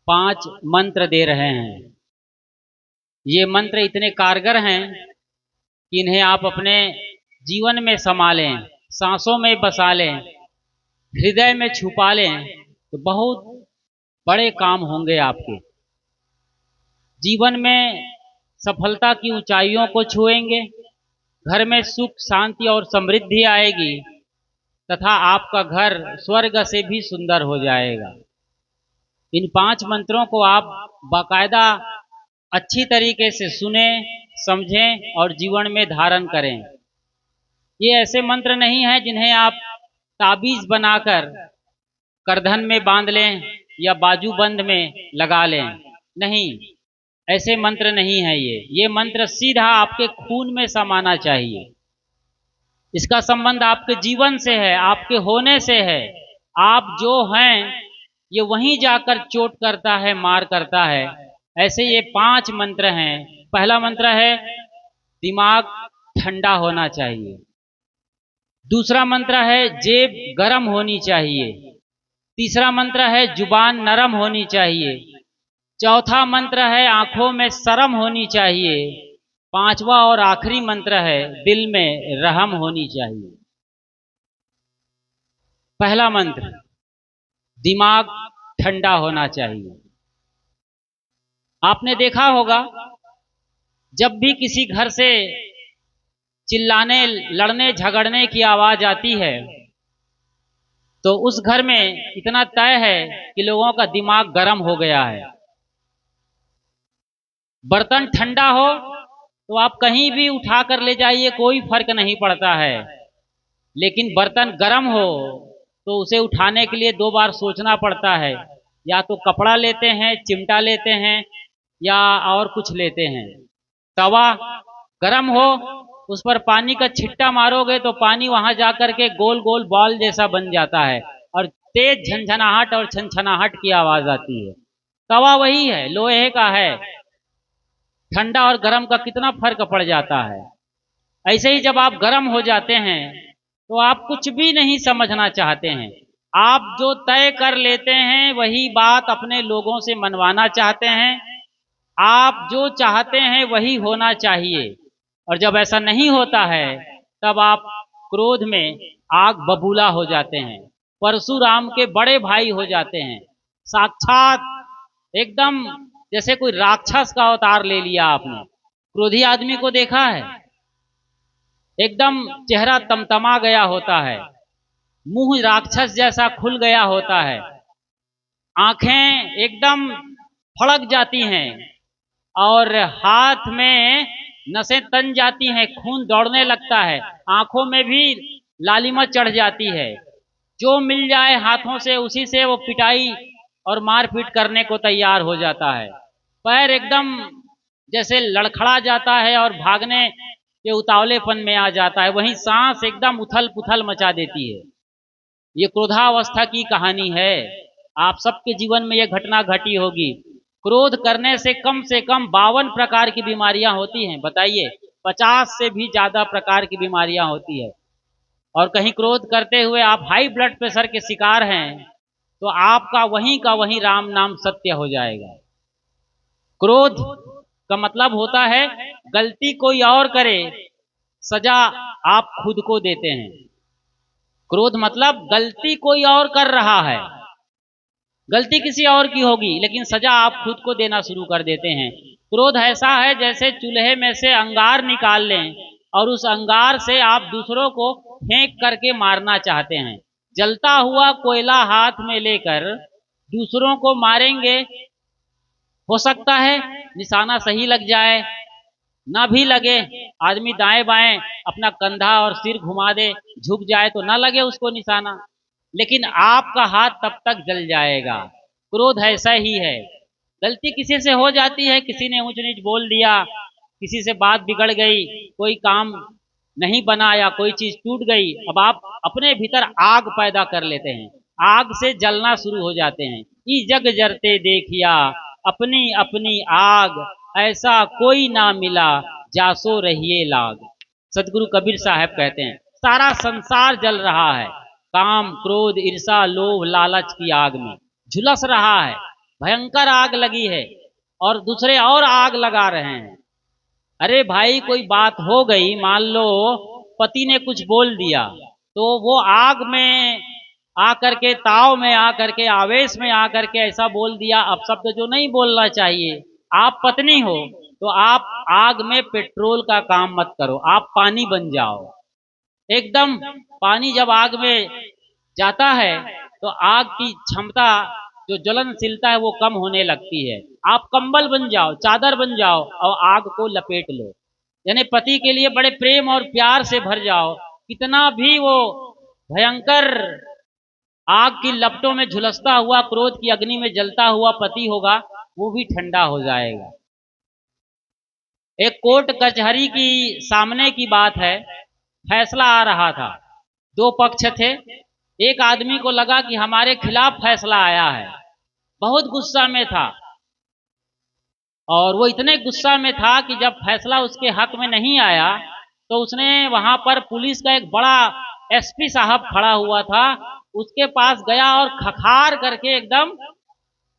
5 मंत्र दे रहे हैं। ये मंत्र इतने कारगर हैं कि इन्हें आप अपने जीवन में समा लें, सांसों में बसा लें, हृदय में छुपा लें तो बहुत बड़े काम होंगे आपके। जीवन में सफलता की ऊंचाइयों को छुएंगे, घर में सुख शांति और समृद्धि आएगी तथा आपका घर स्वर्ग से भी सुंदर हो जाएगा। इन 5 मंत्रों को आप बाकायदा अच्छी तरीके से सुने, समझें और जीवन में धारण करें। ये ऐसे मंत्र नहीं हैं जिन्हें आप ताबीज बनाकर करधन में बांध लें या बाजूबंद में लगा लें। नहीं, ऐसे मंत्र नहीं है। ये मंत्र सीधा आपके खून में समाना चाहिए। इसका संबंध आपके जीवन से है, आपके होने से है। आप जो हैं ये वहीं जाकर चोट करता है, मार करता है। ऐसे ये 5 मंत्र हैं। पहला मंत्र है दिमाग ठंडा होना चाहिए। दूसरा मंत्र है जेब गर्म होनी चाहिए। तीसरा मंत्र है जुबान नरम होनी चाहिए। चौथा मंत्र है आंखों में शर्म होनी चाहिए। पांचवा और आखिरी मंत्र है दिल में रहम होनी चाहिए। पहला मंत्र दिमाग ठंडा होना चाहिए। आपने देखा होगा जब भी किसी घर से चिल्लाने, लड़ने, झगड़ने की आवाज आती है तो उस घर में इतना तय है कि लोगों का दिमाग गर्म हो गया है। बर्तन ठंडा हो तो आप कहीं भी उठा कर ले जाइए, कोई फर्क नहीं पड़ता है। लेकिन बर्तन गर्म हो तो उसे उठाने के लिए 2 बार सोचना पड़ता है। या तो कपड़ा लेते हैं, चिमटा लेते हैं या और कुछ लेते हैं। तवा गर्म हो, उस पर पानी का छिट्टा मारोगे तो पानी वहां जाकर के गोल गोल बॉल जैसा बन जाता है और तेज झनझनाहट और छनछनाहट की आवाज आती है। तवा वही है, लोहे का है। ठंडा और गर्म का कितना फर्क पड़ जाता है। ऐसे ही जब आप गर्म हो जाते हैं तो आप कुछ भी नहीं समझना चाहते हैं। आप जो तय कर लेते हैं वही बात अपने लोगों से मनवाना चाहते हैं। आप जो चाहते हैं वही होना चाहिए। और जब ऐसा नहीं होता है तब आप क्रोध में आग बबूला हो जाते हैं, परशुराम के बड़े भाई हो जाते हैं। साक्षात एकदम जैसे कोई राक्षस का अवतार ले लिया आपने। क्रोधी आदमी को देखा है, एकदम चेहरा तमतमा गया होता है, मुंह राक्षस जैसा खुल गया होता है, आंखें एकदम फड़क जाती हैं और हाथ में नसें तन जाती हैं, खून दौड़ने लगता है, आंखों में भी लालिमा चढ़ जाती है। जो मिल जाए हाथों से उसी से वो पिटाई और मारपीट करने को तैयार हो जाता है। पैर एकदम जैसे लड़खड़ा जाता है और भागने के उतावलेपन में आ जाता है। वहीं सांस एकदम उथल पुथल मचा देती है। ये क्रोधावस्था की कहानी है। आप सबके जीवन में यह घटना घटी होगी। क्रोध करने से कम 52 प्रकार की बीमारियां होती हैं। बताइए, 50 से भी ज्यादा प्रकार की बीमारियां होती है। और कहीं क्रोध करते हुए आप हाई ब्लड प्रेशर के शिकार हैं तो आपका वहीं का वहीं राम नाम सत्य हो जाएगा। क्रोध का मतलब होता है गलती कोई और करे, सजा आप खुद को देते हैं। क्रोध मतलब गलती कोई और कर रहा है, गलती किसी और की होगी लेकिन सजा आप खुद को देना शुरू कर देते हैं। क्रोध ऐसा है जैसे चूल्हे में से अंगार निकाल लें और उस अंगार से आप दूसरों को फेंक करके मारना चाहते हैं। जलता हुआ कोयला हाथ में लेकर दूसरों को मारेंगे, हो सकता है निशाना सही लग जाए, ना भी लगे, आदमी दाएं बाएं अपना कंधा और सिर घुमा दे, झुक जाए तो ना लगे उसको निशाना, लेकिन आपका हाथ तब तक जल जाएगा। क्रोध ऐसा ही है। गलती किसी से हो जाती है, किसी ने ऊंच नीच बोल दिया, किसी से बात बिगड़ गई, कोई काम नहीं बना या कोई चीज टूट गई, अब आप अपने भीतर आग पैदा कर लेते हैं, आग से जलना शुरू हो जाते हैं। ई जग जरते देखिया अपनी अपनी आग, ऐसा कोई ना मिला जासो रहिए लाग। सदगुरु कबीर साहब कहते हैं सारा संसार जल रहा है, काम क्रोध ईर्षा लोभ लालच की आग में झुलस रहा है। भयंकर आग लगी है और दूसरे और आग लगा रहे हैं। अरे भाई कोई बात हो गई, मान लो पति ने कुछ बोल दिया तो वो आग में आकर के, ताव में आकर के, आवेश में आकर के ऐसा बोल दिया अपशब्द जो नहीं बोलना चाहिए। आप पत्नी हो तो आप आग में पेट्रोल का काम मत करो, आप पानी बन जाओ। एकदम पानी जब आग में जाता है तो आग की क्षमता, जो ज्वलनशीलता है वो कम होने लगती है। आप कंबल बन जाओ, चादर बन जाओ और आग को लपेट लो। यानी पति के लिए बड़े प्रेम और प्यार से भर जाओ। कितना भी वो भयंकर आग की लपटों में झुलसता हुआ, क्रोध की अग्नि में जलता हुआ पति होगा, वो भी ठंडा हो जाएगा। एक कोर्ट कचहरी की सामने की बात है, फैसला आ रहा था। दो पक्ष थे। एक आदमी को लगा कि हमारे खिलाफ फैसला आया है, बहुत गुस्सा में था। और वो इतने गुस्सा में था कि जब फैसला उसके हक में नहीं आया तो उसने वहां पर पुलिस का एक बड़ा एसपी साहब खड़ा हुआ था, उसके पास गया और खखार करके एकदम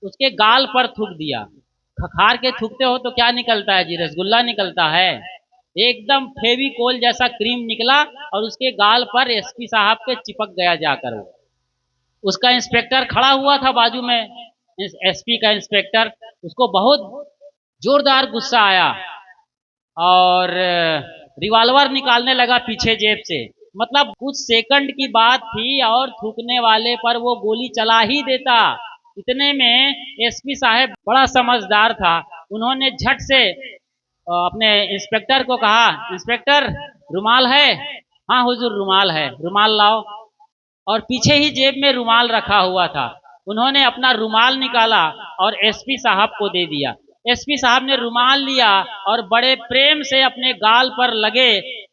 उसके गाल पर थूक दिया। खखार के थूकते हो तो क्या निकलता है जी? रसगुल्ला निकलता है। एकदम फेविकोल जैसा क्रीम निकला और उसके गाल पर एसपी साहब के चिपक गया जाकर। वो उसका इंस्पेक्टर खड़ा हुआ था बाजू में, एसपी का इंस्पेक्टर, उसको बहुत जोरदार गुस्सा आया और रिवॉल्वर निकालने लगा पीछे जेब से। मतलब कुछ सेकंड की बात थी और थूकने वाले पर वो गोली चला ही देता। इतने में एसपी साहब बड़ा समझदार था, उन्होंने झट से अपने इंस्पेक्टर को कहा, इंस्पेक्टर रुमाल है? हाँ हुजूर रुमाल है। रुमाल लाओ। और पीछे ही जेब में रुमाल रखा हुआ था। उन्होंने अपना रुमाल निकाला और एसपी साहब को दे दिया। एसपी साहब ने रुमाल लिया और बड़े प्रेम से अपने गाल पर लगे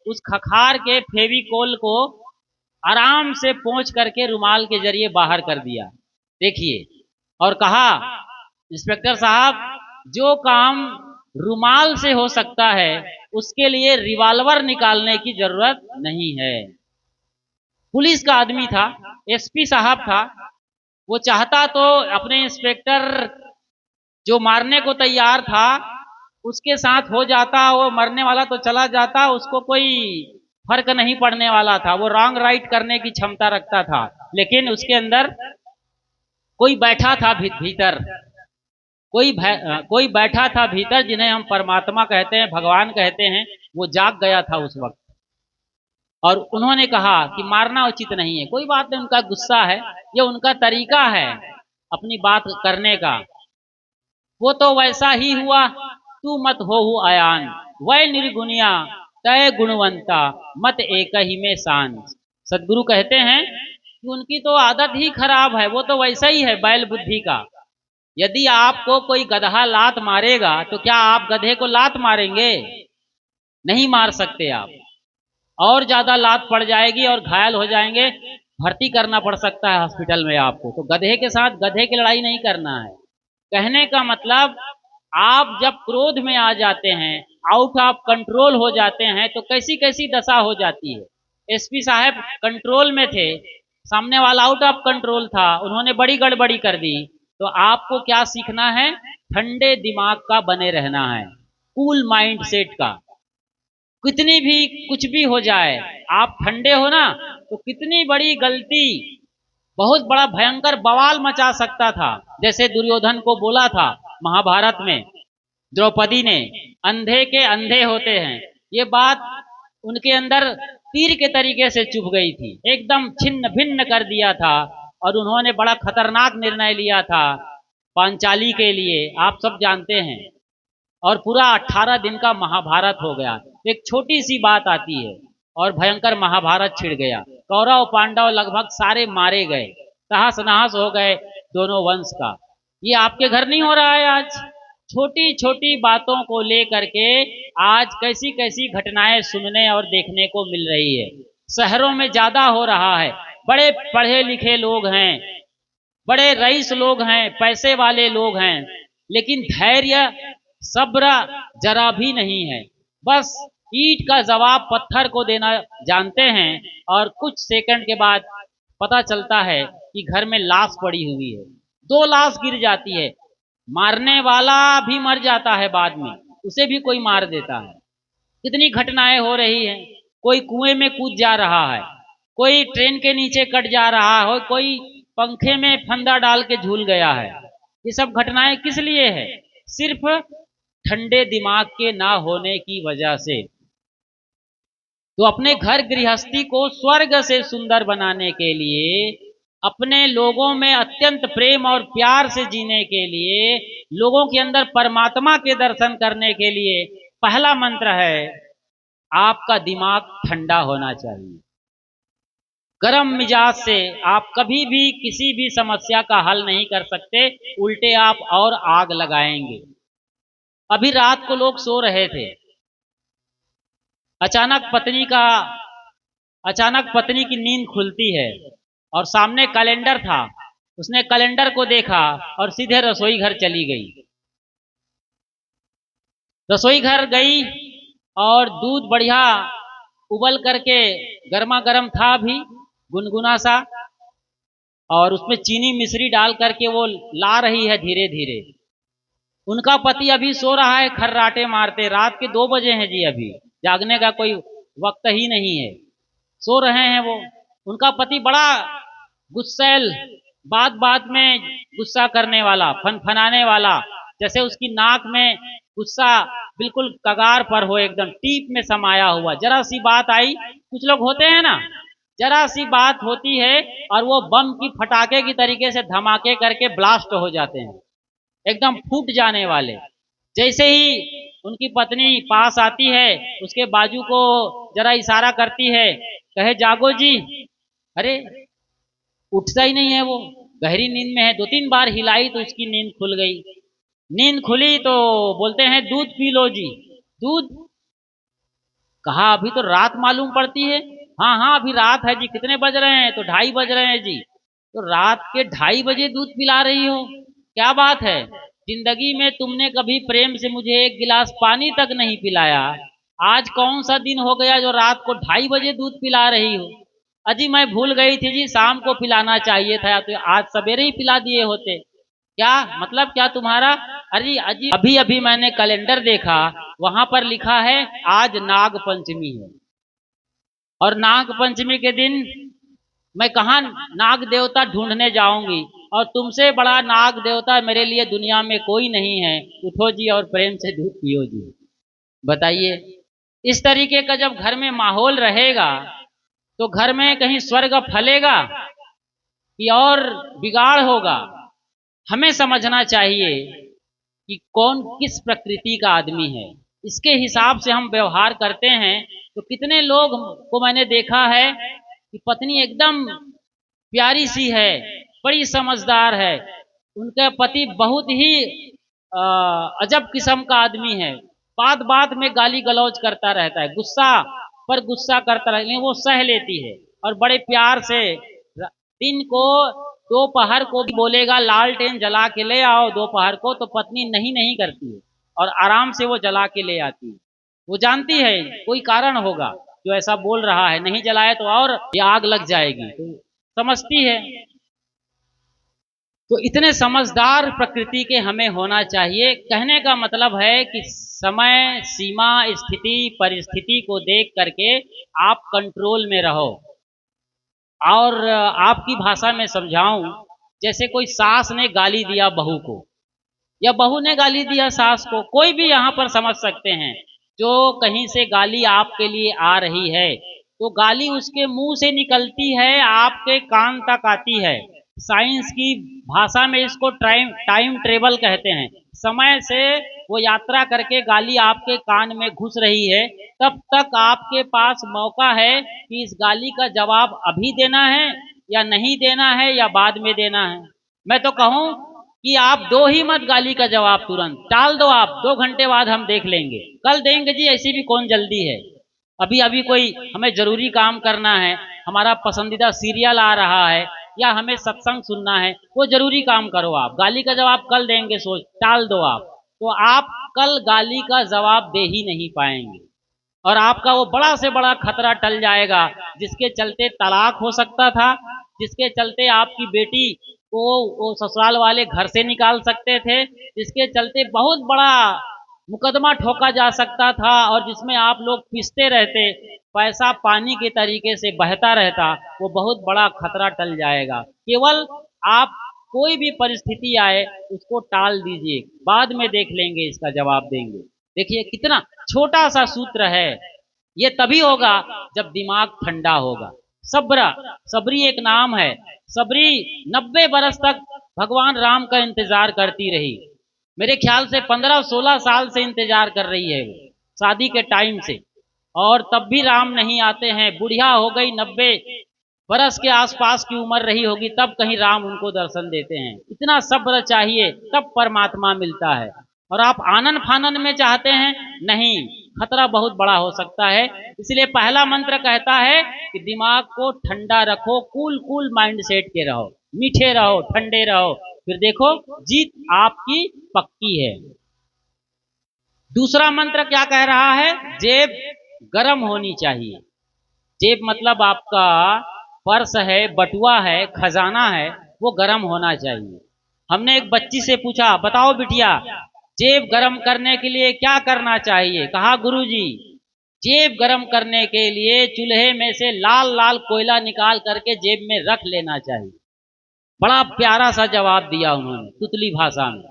उस खखार के फेविकोल को आराम से पोंछ करके रुमाल के जरिए बाहर कर दिया। देखिए, और कहा, इंस्पेक्टर साहब, जो काम रुमाल से हो सकता है उसके लिए रिवॉल्वर निकालने की जरूरत नहीं है। पुलिस का आदमी था, एसपी साहब था, वो चाहता तो अपने इंस्पेक्टर जो मारने को तैयार था उसके साथ हो जाता, वो मरने वाला तो चला जाता, उसको कोई फर्क नहीं पड़ने वाला था। वो रॉन्ग राइट करने की क्षमता रखता था। लेकिन उसके अंदर कोई बैठा था भीतर, कोई बैठा था भीतर जिन्हें हम परमात्मा कहते हैं, भगवान कहते हैं। वो जाग गया था उस वक्त और उन्होंने कहा कि मारना उचित नहीं है। कोई बात नहीं, उनका गुस्सा है, ये उनका तरीका है अपनी बात करने का। वो तो वैसा ही हुआ, तू मत हो अयान, वह निर्गुनिया तय गुणवंता, मत एक ही में शान। सदगुरु कहते हैं कि उनकी तो आदत ही खराब है, वो तो वैसा ही है बैल बुद्धि का। यदि आपको कोई गधा लात मारेगा तो क्या आप गधे को लात मारेंगे? नहीं मार सकते आप, और ज्यादा लात पड़ जाएगी और घायल हो जाएंगे, भर्ती करना पड़ सकता है हॉस्पिटल में आपको। तो गधे के साथ गधे की लड़ाई नहीं करना है। कहने का मतलब, आप जब क्रोध में आ जाते हैं, आउट ऑफ कंट्रोल हो जाते हैं, तो कैसी कैसी दशा हो जाती है। एसपी साहब कंट्रोल में थे, सामने वाला आउट ऑफ कंट्रोल था, उन्होंने बड़ी गड़बड़ी कर दी। तो आपको क्या सीखना है? ठंडे दिमाग का बने रहना है, कूल माइंड सेट का। कितनी भी कुछ भी हो जाए, आप ठंडे हो ना, तो कितनी बड़ी गलती बहुत बड़ा भयंकर बवाल मचा सकता था। जैसे दुर्योधन को बोला था महाभारत में द्रौपदी ने, अंधे के अंधे होते हैं, ये बात उनके अंदर तीर के तरीके से चुभ गई थी, एकदम छिन्न भिन्न कर दिया था। और उन्होंने बड़ा खतरनाक निर्णय लिया था पांचाली के लिए, आप सब जानते हैं। और पूरा 18 दिन का महाभारत हो गया। एक छोटी सी बात आती है और भयंकर महाभारत छिड़ गया। कौरव पांडव लगभग सारे मारे गए, तहस नहस हो गए दोनों वंश का। ये आपके घर नहीं हो रहा है आज? छोटी छोटी बातों को लेकर के आज कैसी कैसी घटनाएं सुनने और देखने को मिल रही है। शहरों में ज्यादा हो रहा है, बड़े पढ़े लिखे लोग हैं, बड़े रईस लोग हैं, पैसे वाले लोग हैं, लेकिन धैर्य सब्र जरा भी नहीं है। बस ईंट का जवाब पत्थर को देना जानते हैं और कुछ सेकंड के बाद पता चलता है कि घर में लाश पड़ी हुई है, 2 लाश गिर जाती है। मारने वाला भी मर जाता है बाद में, उसे भी कोई मार देता है। कितनी घटनाएं हो रही हैं। कोई कुएं में कूद जा रहा है, कोई ट्रेन के नीचे कट जा रहा है, कोई पंखे में फंदा डाल के झूल गया है। ये सब घटनाएं किस लिए है? सिर्फ ठंडे दिमाग के ना होने की वजह से। तो अपने घर गृहस्थी को स्वर्ग से सुंदर बनाने के लिए, अपने लोगों में अत्यंत प्रेम और प्यार से जीने के लिए, लोगों के अंदर परमात्मा के दर्शन करने के लिए पहला मंत्र है, आपका दिमाग ठंडा होना चाहिए। गर्म मिजाज से आप कभी भी किसी भी समस्या का हल नहीं कर सकते, उल्टे आप और आग लगाएंगे। अभी रात को लोग सो रहे थे, अचानक पत्नी की नींद खुलती है और सामने कैलेंडर था। उसने कैलेंडर को देखा और सीधे रसोई घर चली गई। रसोई घर गई और दूध बढ़िया उबल करके गर्मा गर्म था भी, गुनगुना सा, और उसमें चीनी मिश्री डाल करके वो ला रही है धीरे धीरे। उनका पति अभी सो रहा है खर्राटे मारते। रात के 2 बजे हैं जी, अभी जागने का कोई वक्त ही नहीं है, सो रहे हैं वो। उनका पति बड़ा गुस्सैल, बात बात में गुस्सा करने वाला, फनफनाने वाला, जैसे उसकी नाक में गुस्सा बिल्कुल कगार पर हो, एकदम टीप में समाया हुआ। जरा सी बात आई, कुछ लोग होते हैं ना, जरा सी बात होती है और वो बम की फटाके की तरीके से धमाके करके ब्लास्ट हो जाते हैं, एकदम फूट जाने वाले। जैसे ही उनकी पत्नी पास आती है, उसके बाजू को जरा इशारा करती है, कहे जागो जी, अरे उठता ही नहीं है वो, गहरी नींद में है। 2-3 बार हिलाई तो उसकी नींद खुल गई। नींद खुली तो बोलते हैं दूध पी लो जी। दूध? कहा अभी तो रात मालूम पड़ती है। हाँ हाँ अभी रात है जी। कितने बज रहे हैं? तो 2:30 बज रहे हैं जी। तो रात के 2:30 बजे दूध पिला रही हो, क्या बात है? जिंदगी में तुमने कभी प्रेम से मुझे एक गिलास पानी तक नहीं पिलाया, आज कौन सा दिन हो गया जो रात को 2:30 बजे दूध पिला रही हो? अजी मैं भूल गई थी जी, शाम को पिलाना चाहिए था, तो आज सवेरे ही पिला दिए होते। क्या मतलब, क्या तुम्हारा? अरे अजी अभी अभी मैंने कैलेंडर देखा, वहां पर लिखा है आज नाग पंचमी है, और नाग पंचमी के दिन मैं कहा नाग देवता ढूंढने जाऊंगी, और तुमसे बड़ा नाग देवता मेरे लिए दुनिया में कोई नहीं है। उठो जी और प्रेम से दूध पियो जी। बताइए, इस तरीके का जब घर में माहौल रहेगा तो घर में कहीं स्वर्ग फलेगा कि और बिगाड़ होगा? हमें समझना चाहिए कि कौन किस प्रकृति का आदमी है, इसके हिसाब से हम व्यवहार करते हैं। तो कितने लोग को मैंने देखा है कि पत्नी एकदम प्यारी सी है, बड़ी समझदार है, उनका पति बहुत ही अजब किस्म का आदमी है, बात बात में गाली गलौज करता रहता है, गुस्सा पर गुस्सा करता रहता है, लेकिन वो सह लेती है और बड़े प्यार से दिन को, दोपहर को भी बोलेगा लालटेन जला के ले आओ दोपहर को, तो पत्नी नहीं नहीं करती है और आराम से वो जला के ले आती है। वो जानती है कोई कारण होगा जो ऐसा बोल रहा है, नहीं जलाए तो और ये आग लग जाएगी, तो समझती है। तो इतने समझदार प्रकृति के हमें होना चाहिए। कहने का मतलब है कि समय, सीमा, स्थिति, परिस्थिति को देख करके आप कंट्रोल में रहो। और आपकी भाषा में समझाऊं, जैसे कोई सास ने गाली दिया बहू को, या बहू ने गाली दिया सास को, कोई भी यहाँ पर समझ सकते हैं। जो कहीं से गाली आपके लिए आ रही है, तो गाली उसके मुंह से निकलती है, आपके कान तक आती है। साइंस की भाषा में इसको टाइम ट्रेवल कहते हैं। समय से वो यात्रा करके गाली आपके कान में घुस रही है, तब तक आपके पास मौका है कि इस गाली का जवाब अभी देना है या नहीं देना है या बाद में देना है। मैं तो कहूँ कि आप दो ही मत गाली का जवाब, तुरंत टाल दो। आप 2 घंटे बाद हम देख लेंगे, कल देंगे जी, ऐसी भी कौन जल्दी है। अभी अभी कोई हमें जरूरी काम करना है, हमारा पसंदीदा सीरियल आ रहा है, या हमें सत्संग सुनना है, वो जरूरी काम करो। आप गाली का जवाब कल देंगे, सोच टाल दो आप, तो आप कल गाली का जवाब दे ही नहीं पाएंगे, और आपका वो बड़ा से बड़ा खतरा टल जाएगा, जिसके चलते तलाक हो सकता था, जिसके चलते आपकी बेटी वो ससुराल वाले घर से निकाल सकते थे, जिसके चलते बहुत बड़ा मुकदमा ठोका जा सकता था और जिसमें आप लोग पिसते रहते, पैसा पानी के तरीके से बहता रहता, वो बहुत बड़ा खतरा टल जाएगा। केवल आप कोई भी परिस्थिति आए उसको टाल दीजिए, बाद में देख लेंगे, इसका जवाब देंगे। देखिए कितना छोटा सा सूत्र है। ये तभी होगा जब दिमाग ठंडा होगा। सब्र, सबरी एक नाम है। सबरी 90 बरस तक भगवान राम का इंतजार करती रही। मेरे ख्याल से 15-16 साल से इंतजार कर रही है वो, शादी के टाइम से, और तब भी राम नहीं आते हैं। बुढ़िया हो गई, 90 बरस के आसपास की उम्र रही होगी, तब कहीं राम उनको दर्शन देते हैं। इतना सब्र चाहिए, तब परमात्मा मिलता है। और आप आनन फानन में चाहते हैं, नहीं, खतरा बहुत बड़ा हो सकता है। इसलिए पहला मंत्र कहता है कि दिमाग को ठंडा रखो, कूल कूल माइंड सेट के रहो, मीठे रहो, ठंडे रहो, फिर देखो जीत आपकी पक्की है। दूसरा मंत्र क्या कह रहा है? जेब गर्म होनी चाहिए। जेब मतलब आपका पर्स है, बटुआ है, खजाना है, वो गर्म होना चाहिए। हमने एक बच्ची से पूछा, बताओ बिटिया, जेब गर्म करने के लिए क्या करना चाहिए? कहा गुरुजी, जेब गर्म करने के लिए चूल्हे में से लाल लाल कोयला निकाल करके जेब में रख लेना चाहिए। बड़ा प्यारा सा जवाब दिया उन्होंने तुतली भाषा में।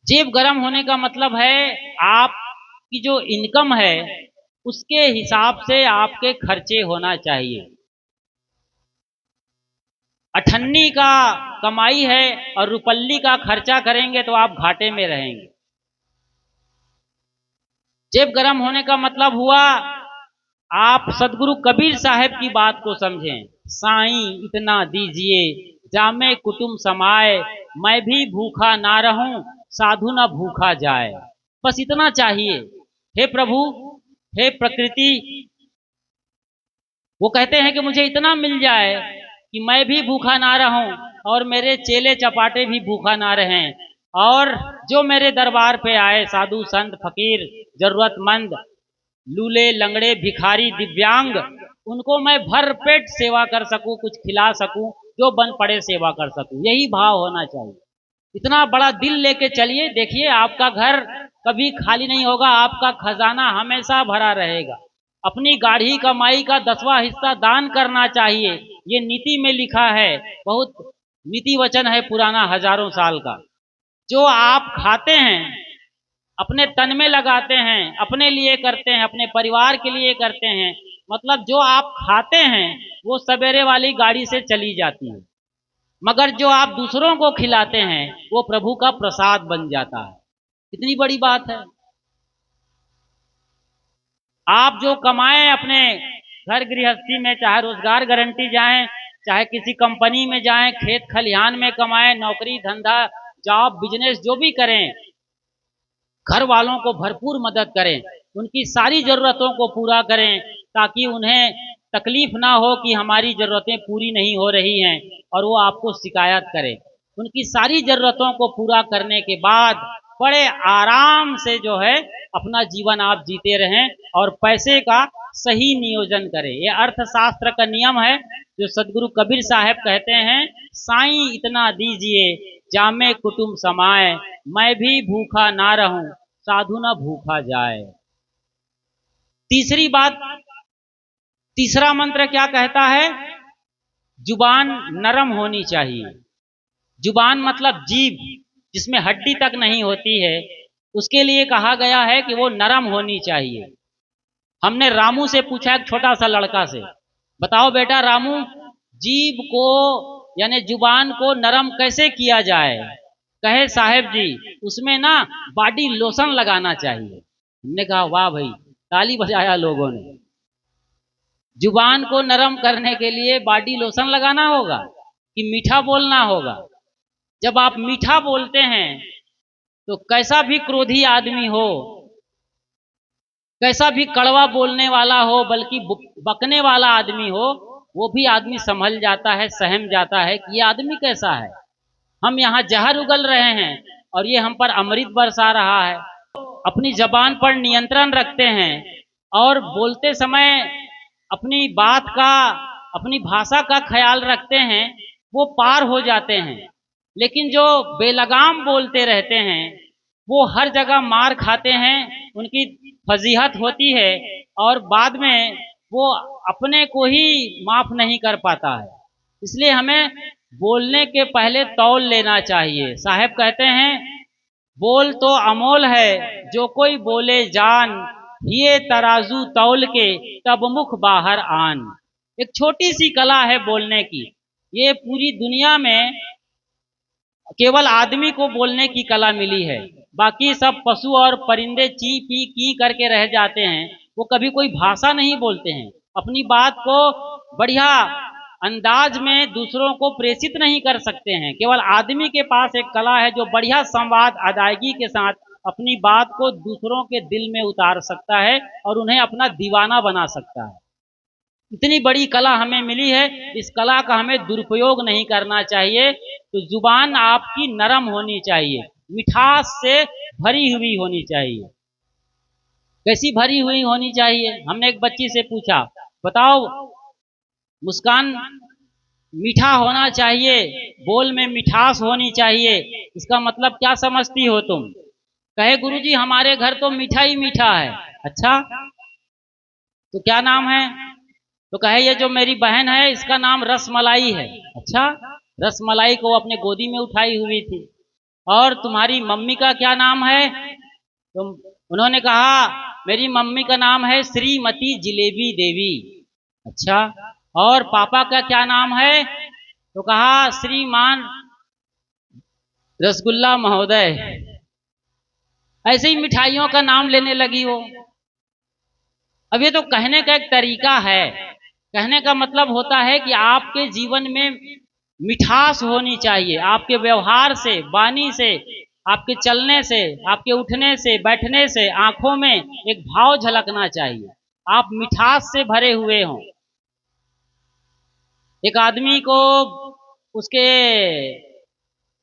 जेब गर्म होने का मतलब है आपकी जो इनकम है उसके हिसाब से आपके खर्चे होना चाहिए। अठन्नी का कमाई है और रुपल्ली का खर्चा करेंगे तो आप घाटे में रहेंगे। जेब गर्म होने का मतलब हुआ आप सदगुरु कबीर साहब की बात को समझें। साईं इतना दीजिए जामे कुटुम समाए, मैं भी भूखा ना रहूं साधु न भूखा जाए। बस इतना चाहिए। हे प्रभु, हे प्रकृति, वो कहते हैं कि मुझे इतना मिल जाए कि मैं भी भूखा ना रहूं और मेरे चेले चपाटे भी भूखा ना रहें, और जो मेरे दरबार पे आए साधु संत फकीर जरूरतमंद लूले लंगड़े भिखारी दिव्यांग, उनको मैं भर पेट सेवा कर सकूं, कुछ खिला सकूं, जो बन पड़े सेवा कर सकूं। यही भाव होना चाहिए। इतना बड़ा दिल लेके चलिए, देखिए आपका घर कभी खाली नहीं होगा, आपका खजाना हमेशा भरा रहेगा। अपनी गाढ़ी कमाई का 10वां हिस्सा दान करना चाहिए। ये नीति में लिखा है, बहुत नीति वचन है पुराना, हजारों साल का। जो आप खाते हैं अपने तन में लगाते हैं, अपने लिए करते हैं, अपने परिवार के लिए करते हैं, मतलब जो आप खाते हैं वो सवेरे वाली गाड़ी से चली जाती है, मगर जो आप दूसरों को खिलाते हैं वो प्रभु का प्रसाद बन जाता है। कितनी बड़ी बात है। आप जो कमाएं अपने घर गृहस्थी में, चाहे रोजगार गारंटी जाएं, चाहे किसी कंपनी में जाएं, खेत खलिहान में कमाएं, नौकरी धंधा जॉब बिजनेस जो भी करें, घर वालों को भरपूर मदद करें, उनकी सारी जरूरतों को पूरा करें, ताकि उन्हें तकलीफ ना हो कि हमारी जरूरतें पूरी नहीं हो रही हैं और वो आपको शिकायत करें। उनकी सारी जरूरतों को पूरा करने के बाद बड़े आराम से जो है अपना जीवन आप जीते रहें और पैसे का सही नियोजन करें। ये अर्थशास्त्र का नियम है जो सदगुरु कबीर साहब कहते हैं, साईं इतना दीजिए जामे कुटुम समाए, मैं भी भूखा ना रहूं साधु न भूखा जाए। तीसरी बात, तीसरा मंत्र क्या कहता है? जुबान नरम होनी चाहिए। जुबान मतलब जीभ, जिसमें हड्डी तक नहीं होती है, उसके लिए कहा गया है कि वो नरम होनी चाहिए। हमने रामू से पूछा, एक छोटा सा लड़का से, बताओ बेटा रामू, जीभ को यानी जुबान को नरम कैसे किया जाए? कहे साहेब जी, उसमें ना बॉडी लोशन लगाना चाहिए। हमने कहा वाह भाई, ताली बजाया लोगों ने। जुबान को नरम करने के लिए बॉडी लोशन लगाना होगा कि मीठा बोलना होगा? जब आप मीठा बोलते हैं तो कैसा भी क्रोधी आदमी हो, कैसा भी कड़वा बोलने वाला हो, बल्कि बकने वाला आदमी हो, वो भी आदमी संभल जाता है, सहम जाता है कि ये आदमी कैसा है। हम यहाँ जहर उगल रहे हैं और ये हम पर अमृत बरसा रहा है। अपनी जबान पर नियंत्रण रखते हैं और बोलते समय अपनी बात का, अपनी भाषा का ख्याल रखते हैं, वो पार हो जाते हैं। लेकिन जो बेलगाम बोलते रहते हैं वो हर जगह मार खाते हैं, उनकी फजीहत होती है और बाद में वो अपने को ही माफ नहीं कर पाता है। इसलिए हमें बोलने के पहले तौल लेना चाहिए। साहब कहते हैं, बोल तो अमोल है जो कोई बोले जान, ये तराजू तौल के तब मुख बाहर आन। एक छोटी सी कला है बोलने की। ये पूरी दुनिया में केवल आदमी को बोलने की कला मिली है। बाकी सब पशु और परिंदे ची पी की करके रह जाते हैं। वो कभी कोई भाषा नहीं बोलते हैं, अपनी बात को बढ़िया अंदाज में दूसरों को प्रेषित नहीं कर सकते हैं। केवल आदमी के पास एक कला है जो बढ़िया संवाद अदायगी के साथ अपनी बात को दूसरों के दिल में उतार सकता है और उन्हें अपना दीवाना बना सकता है। इतनी बड़ी कला हमें मिली है, इस कला का हमें दुरुपयोग नहीं करना चाहिए। तो जुबान आपकी नरम होनी चाहिए, मिठास से भरी हुई होनी चाहिए। कैसी भरी हुई होनी चाहिए? हमने एक बच्ची से पूछा, बताओ मुस्कान मीठा होना चाहिए, बोल में मिठास होनी चाहिए, इसका मतलब क्या समझती हो तुम? कहे गुरुजी हमारे घर तो मीठा ही मीठा है। अच्छा, तो क्या नाम है? तो कहे ये जो मेरी बहन है इसका नाम रसमलाई है। अच्छा, रसमलाई को अपने गोदी में उठाई हुई थी। और तुम्हारी मम्मी का क्या नाम है? तो उन्होंने कहा मेरी मम्मी का नाम है श्रीमती जिलेबी देवी। अच्छा, और पापा का क्या नाम है? तो कहा श्रीमान रसगुल्ला महोदय। ऐसे ही मिठाइयों का नाम लेने लगी वो। अब ये तो कहने का एक तरीका है। कहने का मतलब होता है कि आपके जीवन में मिठास होनी चाहिए, आपके व्यवहार से, वाणी से, आपके चलने से, आपके उठने से, बैठने से, आंखों में एक भाव झलकना चाहिए, आप मिठास से भरे हुए हों। एक आदमी को उसके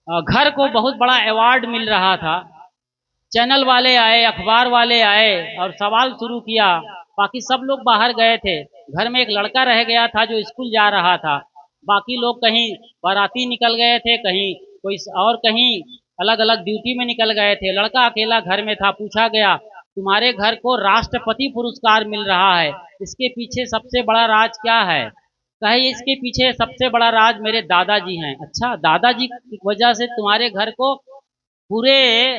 घर को बहुत बड़ा अवार्ड मिल रहा था। चैनल वाले आए, अखबार वाले आए और सवाल शुरू किया। बाकी सब लोग बाहर गए थे, घर में एक लड़का रह गया था जो स्कूल जा रहा था। बाकी लोग कहीं बाराती निकल गए थे, कहीं कोई और कहीं अलग अलग ड्यूटी में निकल गए थे। लड़का अकेला घर में था। पूछा गया तुम्हारे घर को राष्ट्रपति पुरस्कार मिल रहा है, इसके पीछे सबसे बड़ा राज क्या है? कहे इसके पीछे सबसे बड़ा राज मेरे दादाजी हैं। अच्छा, दादाजी की वजह से तुम्हारे घर को पूरे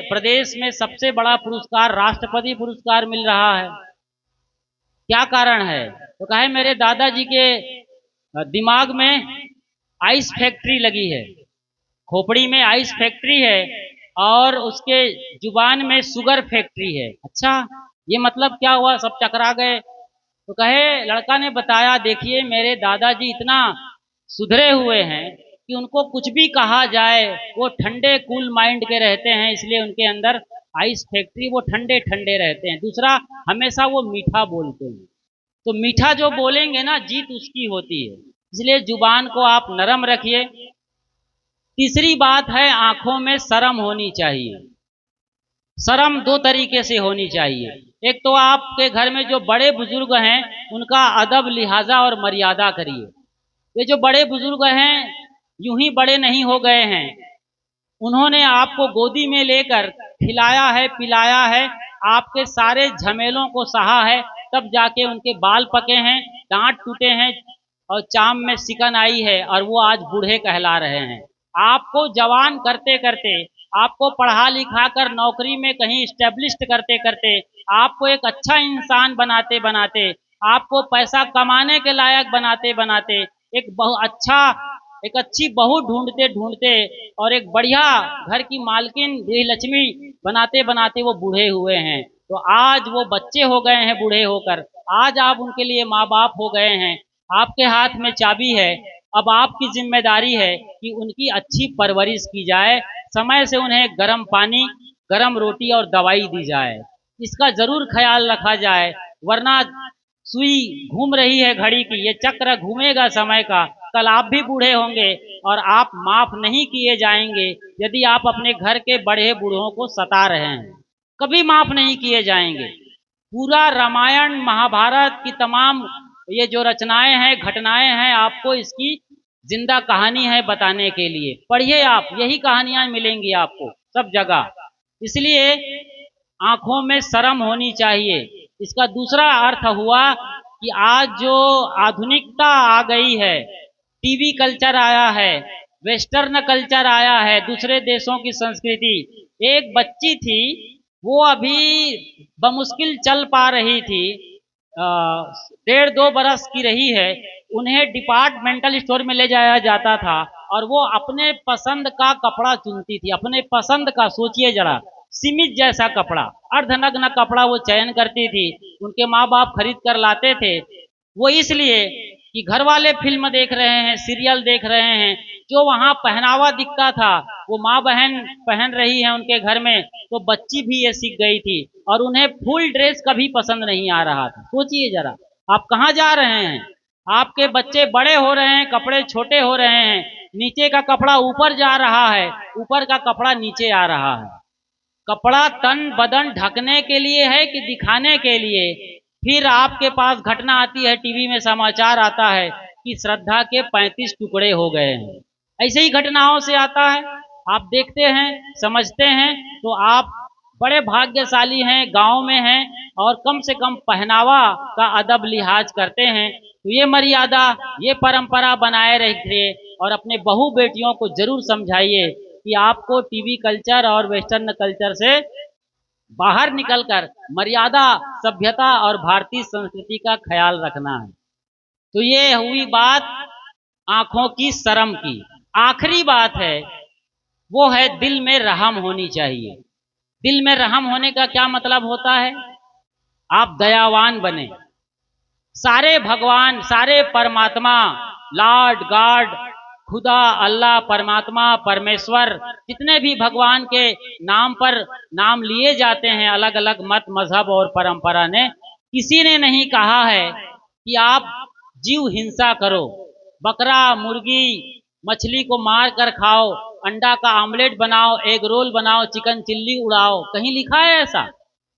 प्रदेश में सबसे बड़ा पुरस्कार राष्ट्रपति पुरस्कार मिल रहा है, क्या कारण है? तो कहे मेरे दादाजी के दिमाग में आइस फैक्ट्री लगी है, खोपड़ी में आइस फैक्ट्री है और उसके जुबान में शुगर फैक्ट्री है। अच्छा, ये मतलब क्या हुआ? सब चकरा गए। तो कहे लड़का ने बताया देखिए मेरे दादाजी इतना सुधरे हुए हैं कि उनको कुछ भी कहा जाए वो ठंडे कूल माइंड के रहते हैं, इसलिए उनके अंदर आइस फैक्ट्री, वो ठंडे ठंडे रहते हैं। दूसरा, हमेशा वो मीठा बोलते हैं। तो मीठा जो बोलेंगे ना, जीत उसकी होती है। इसलिए जुबान को आप नरम रखिए। तीसरी बात है, आंखों में शर्म होनी चाहिए। शर्म दो तरीके से होनी चाहिए। एक तो आपके घर में जो बड़े बुजुर्ग हैं उनका अदब लिहाजा और मर्यादा करिए। ये जो बड़े बुजुर्ग हैं यूं ही बड़े नहीं हो गए हैं, उन्होंने आपको गोदी में लेकर खिलाया है, पिलाया है, आपके सारे झमेलों को सहा है, तब जाके उनके बाल पके हैं, दांत टूटे हैं और चाम में सिकन आई है और वो आज बूढ़े कहला रहे हैं। आपको जवान करते करते, आपको पढ़ा लिखा कर नौकरी में कहीं स्टेब्लिश्ड करते करते, आपको एक अच्छा इंसान बनाते बनाते, आपको पैसा कमाने के लायक बनाते बनाते, एक अच्छी बहू ढूंढते ढूंढते और एक बढ़िया घर की मालकिन गृहलक्ष्मी बनाते बनाते वो बूढ़े हुए हैं। तो आज वो बच्चे हो गए हैं बूढ़े होकर, आज आप उनके लिए माँ बाप हो गए हैं। आपके हाथ में चाबी है, अब आपकी जिम्मेदारी है कि उनकी अच्छी परवरिश की जाए, समय से उन्हें गर्म पानी, गर्म रोटी और दवाई दी जाए। इसका जरूर ख्याल रखा जाए, वरना सुई घूम रही है घड़ी की, ये चक्र घूमेगा समय का। कल आप भी बूढ़े होंगे और आप माफ नहीं किए जाएंगे यदि आप अपने घर के बड़े बूढ़ों को सता रहे हैं, कभी माफ नहीं किए जाएंगे। पूरा रामायण महाभारत की तमाम ये जो रचनाएं हैं, घटनाएं हैं, आपको इसकी जिंदा कहानी है बताने के लिए। पढ़िए आप, यही कहानियां मिलेंगी आपको सब जगह। इसलिए आंखों में शर्म होनी चाहिए। इसका दूसरा अर्थ हुआ कि आज जो आधुनिकता आ गई है, टीवी कल्चर आया है, वेस्टर्न कल्चर आया है, दूसरे देशों की संस्कृति। एक बच्ची थी, वो अभी बमुश्किल चल पा रही थी, 1.5-2 बरस की रही है। उन्हें डिपार्टमेंटल स्टोर में ले जाया जाता था और वो अपने पसंद का कपड़ा चुनती थी, अपने पसंद का। सोचिए जरा, सीमित जैसा कपड़ा, अर्धनग्न कपड़ा वो चयन करती थी। उनके माँ बाप खरीद कर लाते थे। वो इसलिए कि घर वाले फिल्म देख रहे हैं, सीरियल देख रहे हैं, जो वहाँ पहनावा दिखता था वो माँ बहन पहन रही है उनके घर में, तो बच्ची भी ये सीख गई थी। और उन्हें फुल ड्रेस कभी पसंद नहीं आ रहा था। सोचिए जरा, आप कहाँ जा रहे हैं? आपके बच्चे बड़े हो रहे हैं, कपड़े छोटे हो रहे हैं, नीचे का कपड़ा ऊपर जा रहा है, ऊपर का कपड़ा नीचे आ रहा है। कपड़ा तन बदन ढकने के लिए है कि दिखाने के लिए? फिर आपके पास घटना आती है, टीवी में समाचार आता है कि श्रद्धा के 35 टुकड़े हो गए हैं। ऐसे ही घटनाओं से आता है, आप देखते हैं, समझते हैं, तो आप बड़े भाग्यशाली हैं, गांव में हैं और कम से कम पहनावा का अदब लिहाज करते हैं। तो ये मर्यादा, ये परंपरा बनाए रखिए और अपने बहू बेटियों को जरूर समझाइए कि आपको टीवी कल्चर और वेस्टर्न कल्चर से बाहर निकलकर मर्यादा, सभ्यता और भारतीय संस्कृति का ख्याल रखना है। तो ये हुई बात आंखों की शर्म की। आखिरी बात है, वो है दिल में रहम होनी चाहिए। दिल में रहम होने का क्या मतलब होता है? आप दयावान बने। सारे भगवान, सारे परमात्मा, लॉर्ड गॉड, खुदा, अल्लाह, परमात्मा, परमेश्वर, जितने भी भगवान के नाम पर नाम लिए जाते हैं अलग अलग मत, मजहब और परंपरा ने, किसी ने नहीं कहा है कि आप जीव हिंसा करो, बकरा, मुर्गी, मछली को मार कर खाओ, अंडा का आमलेट बनाओ, एग रोल बनाओ, चिकन चिल्ली उड़ाओ। कहीं लिखा है ऐसा?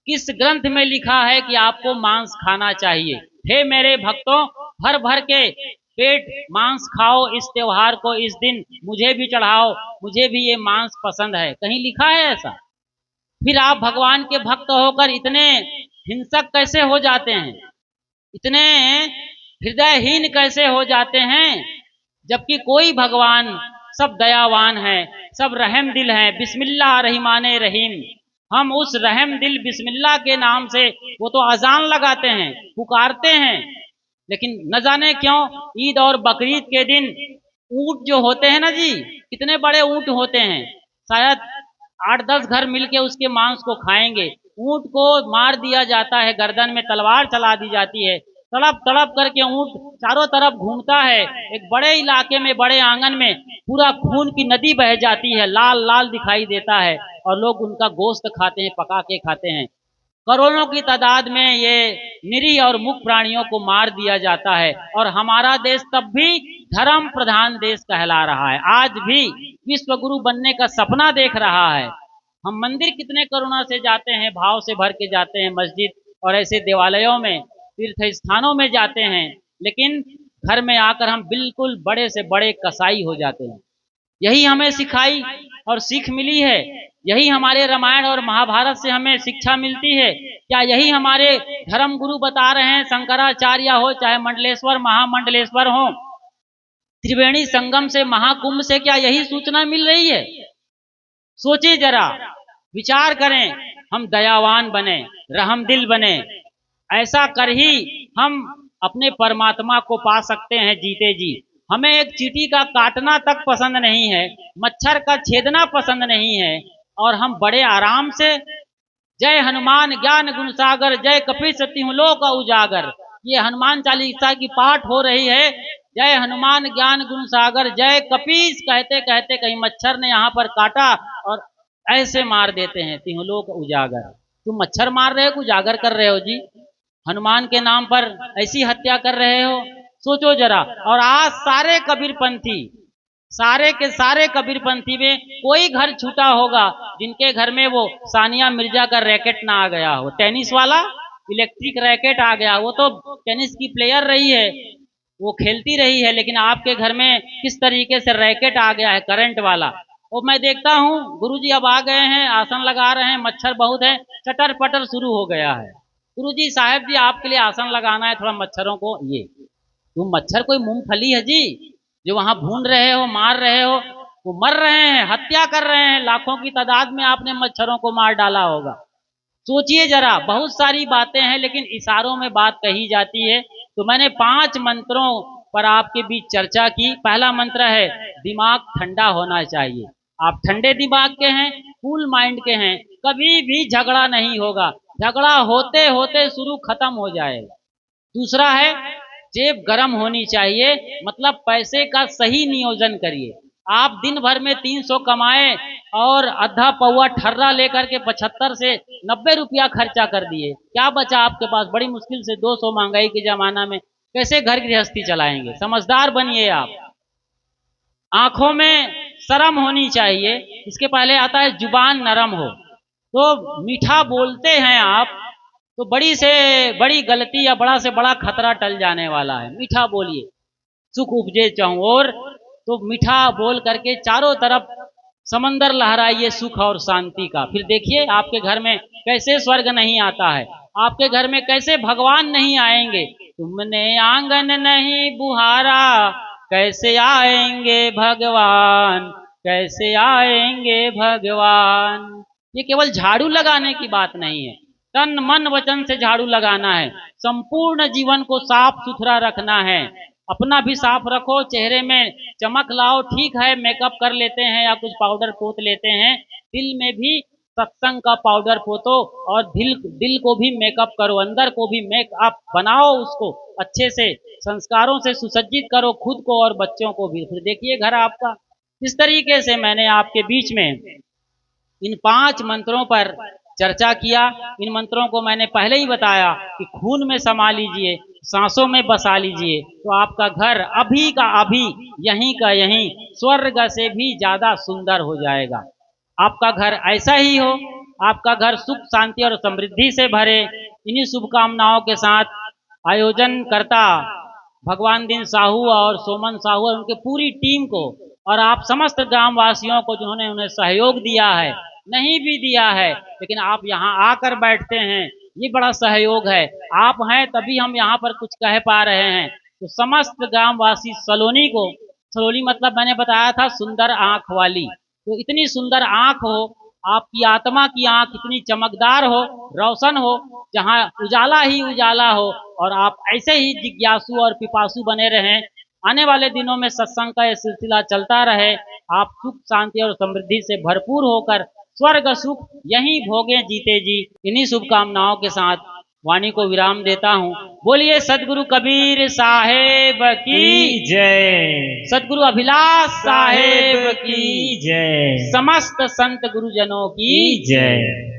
किस ग्रंथ में लिखा है कि आपको मांस खाना चाहिए? हे मेरे भक्तों, भर भर के पेट मांस खाओ, इस त्योहार को, इस दिन मुझे भी चढ़ाओ, मुझे भी ये मांस पसंद है। कहीं लिखा है ऐसा? फिर आप भगवान के भक्त होकर इतने हिंसक कैसे हो जाते हैं? इतने हृदयहीन कैसे हो जाते हैं? जबकि कोई भगवान, सब दयावान है, सब रहम दिल है। बिस्मिल्लाह रहमाने रहीम। हम उस रहम दिल बिस्मिल्लाह के नाम से वो तो अजान लगाते हैं, पुकारते हैं, लेकिन न जाने क्यों ईद और बकरीद के दिन ऊंट जो होते हैं ना जी, कितने बड़े ऊंट होते हैं, शायद 8-10 घर मिलके उसके मांस को खाएंगे। ऊंट को मार दिया जाता है, गर्दन में तलवार चला दी जाती है, तड़प तड़प करके ऊंट चारों तरफ घूमता है। एक बड़े इलाके में, बड़े आंगन में पूरा खून की नदी बह जाती है, लाल लाल दिखाई देता है और लोग उनका गोश्त खाते हैं, पका के खाते हैं। करोड़ों की तादाद में ये निरीह और मुख प्राणियों को मार दिया जाता है और हमारा देश तब भी धर्म प्रधान देश कहला रहा है। आज भी विश्व गुरु बनने का सपना देख रहा है। हम मंदिर कितने करुणा से जाते हैं, भाव से भर के जाते हैं, मस्जिद और ऐसे देवालयों में, तीर्थ स्थानों में जाते हैं, लेकिन घर में आकर हम बिल्कुल बड़े से बड़े कसाई हो जाते हैं। यही हमें सिखाई और सीख मिली है, यही हमारे रामायण और महाभारत से हमें शिक्षा मिलती है। क्या यही हमारे धर्म गुरु बता रहे हैं? शंकराचार्य हो, चाहे मंडलेश्वर, महामंडलेश्वर हो, त्रिवेणी संगम से, महाकुंभ से, क्या यही सूचना मिल रही है? सोचिए जरा, विचार करें, हम दयावान बने, रहमदिल बने। ऐसा कर ही हम अपने परमात्मा को पा सकते हैं जीते जी। हमें एक चींटी का काटना तक पसंद नहीं है, मच्छर का छेदना पसंद नहीं है, और हम बड़े आराम से जय हनुमान ज्ञान गुण सागर, जय कपीस तिहुँ लोक उजागर, ये हनुमान चालीसा की पाठ हो रही है। जय हनुमान ज्ञान गुण सागर, जय कपीस कहते कहते कहीं मच्छर ने यहाँ पर काटा और ऐसे मार देते हैं, तिहुँ लोक उजागर। तुम मच्छर मार रहे हो, उजागर कर रहे हो जी, हनुमान के नाम पर ऐसी हत्या कर रहे हो? सोचो जरा। और आज सारे कबीरपंथी, सारे के सारे कबीरपंथी में कोई घर छूटा होगा जिनके घर में वो सानिया मिर्जा का रैकेट ना आ गया हो, टेनिस वाला इलेक्ट्रिक रैकेट आ गया, वो तो टेनिस की प्लेयर रही है, वो खेलती रही है, लेकिन आपके घर में किस तरीके से रैकेट आ गया है करंट वाला। और मैं देखता हूँ गुरुजी अब आ गए हैं, आसन लगा रहे हैं, मच्छर बहुत है, चटर पटर शुरू हो गया है। गुरुजी साहब जी आपके लिए आसन लगाना है थोड़ा मच्छरों को। ये तुम मच्छर कोई मूंगफली है जी जो वहां भून रहे हो, मार रहे हो? वो मर रहे हैं, हत्या कर रहे हैं, लाखों की तादाद में आपने मच्छरों को मार डाला होगा। सोचिए जरा, बहुत सारी बातें हैं लेकिन इशारों में बात कही जाती है। तो मैंने 5 मंत्रों पर आपके बीच चर्चा की। पहला मंत्र है दिमाग ठंडा होना चाहिए। आप ठंडे दिमाग के हैं, कूल माइंड के हैं, कभी भी झगड़ा नहीं होगा, झगड़ा होते होते शुरू खत्म हो जाएगा। दूसरा है जेब गर्म होनी चाहिए, मतलब पैसे का सही नियोजन करिए। आप दिन भर में 300 कमाए और आधा पौवा ठर्रा लेकर के 75 से 90 रुपया खर्चा कर दिए, क्या बचा आपके पास? बड़ी मुश्किल से 200, महंगाई के जमाना में कैसे घर गृहस्थी चलाएंगे? समझदार बनिए आप। आंखों में शर्म होनी चाहिए। इसके पहले आता है जुबान नरम हो। तो मीठा बोलते हैं आप तो बड़ी से बड़ी गलती या बड़ा से बड़ा खतरा टल जाने वाला है। मीठा बोलिए, सुख उपजे चाहूं। और तो मीठा बोल करके चारों तरफ समंदर लहराइए सुख और शांति का। फिर देखिए आपके घर में कैसे स्वर्ग नहीं आता है, आपके घर में कैसे भगवान नहीं आएंगे। तुमने आंगन नहीं बुहारा, कैसे आएंगे भगवान, कैसे आएंगे भगवान। ये केवल झाड़ू लगाने की बात नहीं है, तन मन वचन से झाड़ू लगाना है। संपूर्ण जीवन को साफ सुथरा रखना है। अपना भी साफ रखो, चेहरे में चमक लाओ। ठीक है मेकअप कर लेते हैं या कुछ पाउडर पोत लेते हैं, दिल में भी सत्संग का पाउडर पोतो और दिल दिल को भी मेकअप करो, अंदर को भी मेकअप बनाओ, उसको अच्छे से संस्कारों से सुसज्जित करो, खुद को और बच्चों को भी। फिर देखिए घर आपका। इस तरीके से मैंने आपके बीच में इन 5 मंत्रों पर चर्चा किया। इन मंत्रों को मैंने पहले ही बताया कि खून में समा लीजिए, सांसों में बसा लीजिए, तो आपका घर अभी का अभी, यहीं का यहीं स्वर्ग से भी ज्यादा सुंदर हो जाएगा। आपका घर ऐसा ही हो, आपका घर सुख शांति और समृद्धि से भरे। इन्हीं शुभकामनाओं के साथ आयोजन करता भगवान दिन साहू और सोमन साहू और उनके पूरी टीम को, और आप समस्त ग्राम वासियों को जिन्होंने उन्हें सहयोग दिया है, नहीं भी दिया है लेकिन आप यहाँ आकर बैठते हैं, ये बड़ा सहयोग है। आप हैं तभी हम यहाँ पर कुछ कह पा रहे हैं। तो समस्त ग्रामवासी सलोनी को, सलोनी मतलब मैंने बताया था सुंदर आंख वाली, तो इतनी सुंदर आंख हो, आपकी आत्मा की आंख इतनी चमकदार हो, रोशन हो, जहाँ उजाला ही उजाला हो, और आप ऐसे ही जिज्ञासु और पिपासु बने रहें। आने वाले दिनों में सत्संग का यह सिलसिला चलता रहे। आप सुख शांति और समृद्धि से भरपूर होकर स्वर्ग सुख यहीं भोगे जीते जी। इन्हीं शुभकामनाओं के साथ वाणी को विराम देता हूँ। बोलिए सदगुरु कबीर साहेब की जय, सदगुरु अभिलाष साहेब की जय, समस्त संत गुरुजनों की जय।